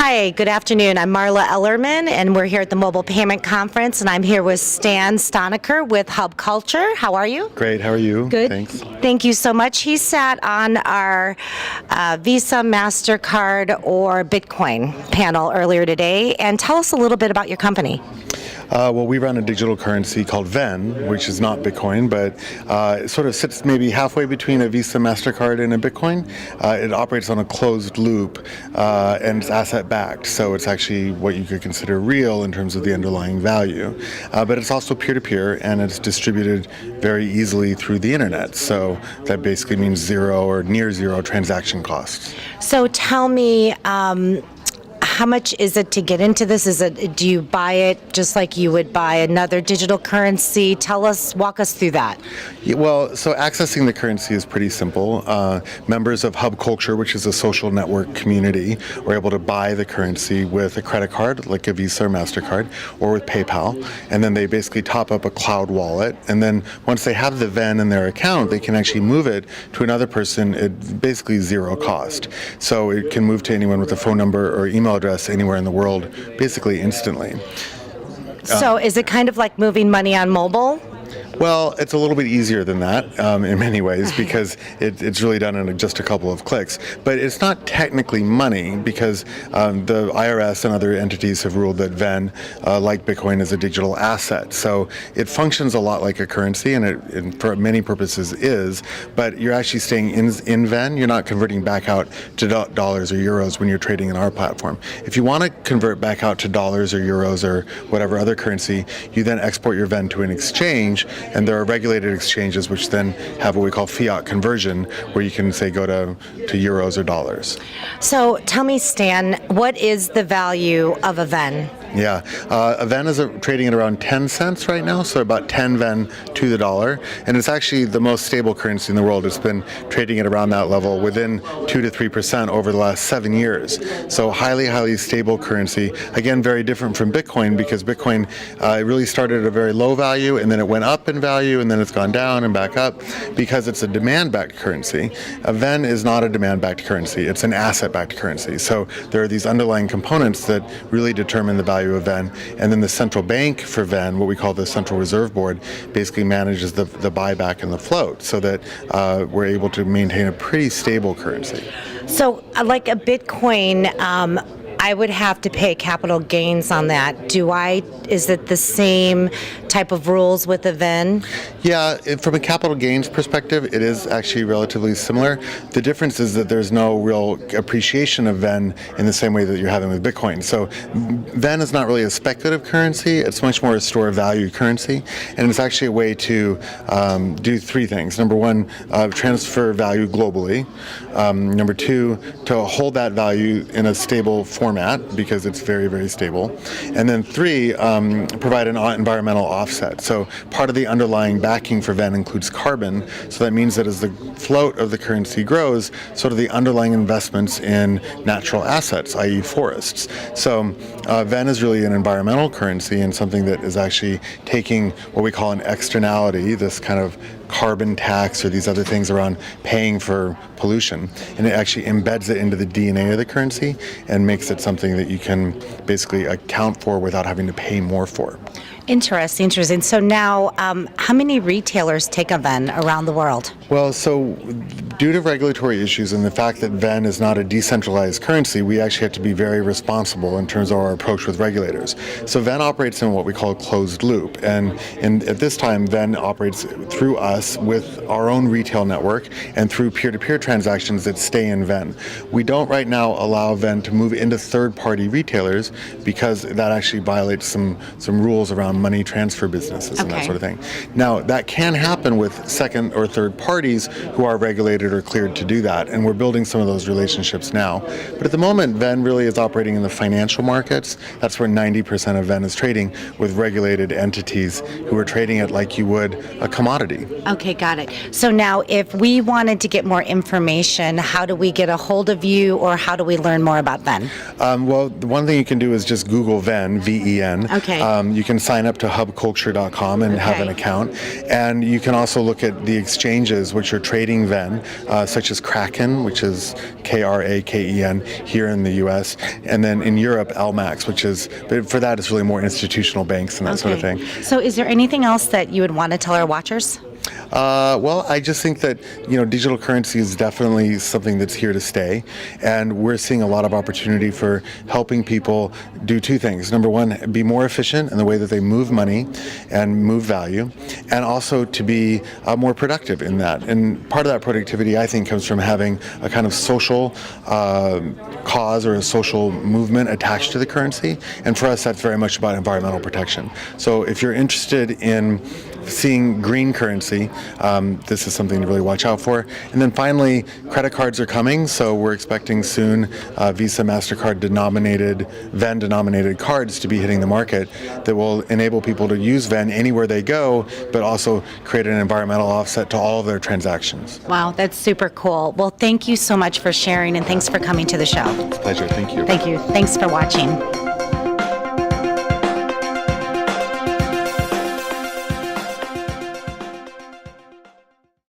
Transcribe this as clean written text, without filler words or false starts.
Hi, good afternoon. I'm Marla Ellerman, and we're here at the Mobile Payment Conference, and I'm here with Stan Stalnaker with Hub Culture. How are you? Great. How are you? Good. Thanks. Thank you so much. He sat on our Visa, MasterCard, or Bitcoin panel earlier today. And tell us a little bit about your company. Well, we run a digital currency called VEN, which is not Bitcoin, but it sort of sits maybe halfway between a Visa, MasterCard, and a Bitcoin. It operates on a closed loop, and it's asset-backed, so it's actually what you could consider real in terms of the underlying value. But it's also peer-to-peer, and it's distributed very easily through the internet, so that basically means zero or near zero transaction costs. So tell me, how much is it to get into this? Do you buy it just like you would buy another digital currency? Walk us through that. Yeah, well, so accessing the currency is pretty simple. Members of Hub Culture, which is a social network community, are able to buy the currency with a credit card, like a Visa or MasterCard, or with PayPal. And then they basically top up a cloud wallet. And then once they have the VEN in their account, they can actually move it to another person at basically zero cost. So it can move to anyone with a phone number or email address anywhere in the world, basically instantly. So is it kind of like moving money on mobile? Well, it's a little bit easier than that in many ways because it's really done in just a couple of clicks. But it's not technically money because the IRS and other entities have ruled that VEN, like Bitcoin, is a digital asset. So it functions a lot like a currency, and it for many purposes is, but you're actually staying in VEN. You're not converting back out to dollars or euros when you're trading in our platform. If you want to convert back out to dollars or euros or whatever other currency, you then export your VEN to an exchange. And there are regulated exchanges which then have what we call fiat conversion, where you can say go to euros or dollars. So tell me, Stan, what is the value of a VEN? Yeah, a VEN is trading at around 10 cents right now, so about 10 VEN to the dollar, and it's actually the most stable currency in the world. It's been trading at around that level within 2 to 3% over the last 7 years. So highly, highly stable currency. Again, very different from Bitcoin because Bitcoin really started at a very low value, and then it went up in value, and then it's gone down and back up because it's a demand-backed currency. A VEN is not a demand-backed currency. It's an asset-backed currency. So there are these underlying components that really determine the value of VEN, and then the central bank for VEN, what we call the Central Reserve Board, basically manages the buyback and the float so that we're able to maintain a pretty stable currency. So like a Bitcoin, I would have to pay capital gains on that. Is it the same type of rules with the VEN? Yeah, from a capital gains perspective, it is actually relatively similar. The difference is that there's no real appreciation of VEN in the same way that you're having with Bitcoin. So VEN is not really a speculative currency. It's much more a store of value currency. And it's actually a way to do three things. Number one, transfer value globally. Number two, to hold that value in a stable format because it's very, very stable. And then three, provide an environmental offset. So part of the underlying backing for VEN includes carbon. So that means that as the float of the currency grows, sort of the underlying investments in natural assets, i.e. forests. So VEN is really an environmental currency and something that is actually taking what we call an externality, this kind of carbon tax or these other things around paying for pollution, and it actually embeds it into the DNA of the currency and makes it something that you can basically account for without having to pay more for. Interesting. So now, how many retailers take a VEN around the world? Well, so due to regulatory issues and the fact that VEN is not a decentralized currency, we actually have to be very responsible in terms of our approach with regulators. So VEN operates in what we call a closed loop, and at this time, VEN operates through us with our own retail network and through peer-to-peer transactions that stay in VEN. We don't right now allow VEN to move into third-party retailers because that actually violates some rules around money transfer businesses and that sort of thing. Now, that can happen with second or third parties who are regulated or cleared to do that, and we're building some of those relationships now. But at the moment, VEN really is operating in the financial markets. That's where 90% of VEN is trading, with regulated entities who are trading it like you would a commodity. Okay, got it. So now, if we wanted to get more information, how do we get a hold of you, or how do we learn more about VEN? Well, the one thing you can do is just Google VEN, V-E-N. Okay. You can sign up to hubculture.com and have an account. And you can also look at the exchanges exchanges which are trading VEN, such as Kraken, which is Kraken here in the U.S., and then in Europe, LMAX, which is, but for that, it's really more institutional banks and that sort of thing. So is there anything else that you would want to tell our watchers? Well, I just think that, digital currency is definitely something that's here to stay, and we're seeing a lot of opportunity for helping people do two things. Number one, be more efficient in the way that they move money and move value, and also to be more productive in that. And part of that productivity, I think, comes from having a kind of social cause or a social movement attached to the currency, and for us, that's very much about environmental protection. So if you're interested in seeing green currency, this is something to really watch out for. And then finally, credit cards are coming, so we're expecting soon Visa, MasterCard denominated, VEN denominated cards to be hitting the market that will enable people to use VEN anywhere they go, but also create an environmental offset to all of their transactions. Wow, that's super cool. Well, thank you so much for sharing, and thanks for coming to the show. It's a pleasure. Thank you. Thank you. Thanks for watching.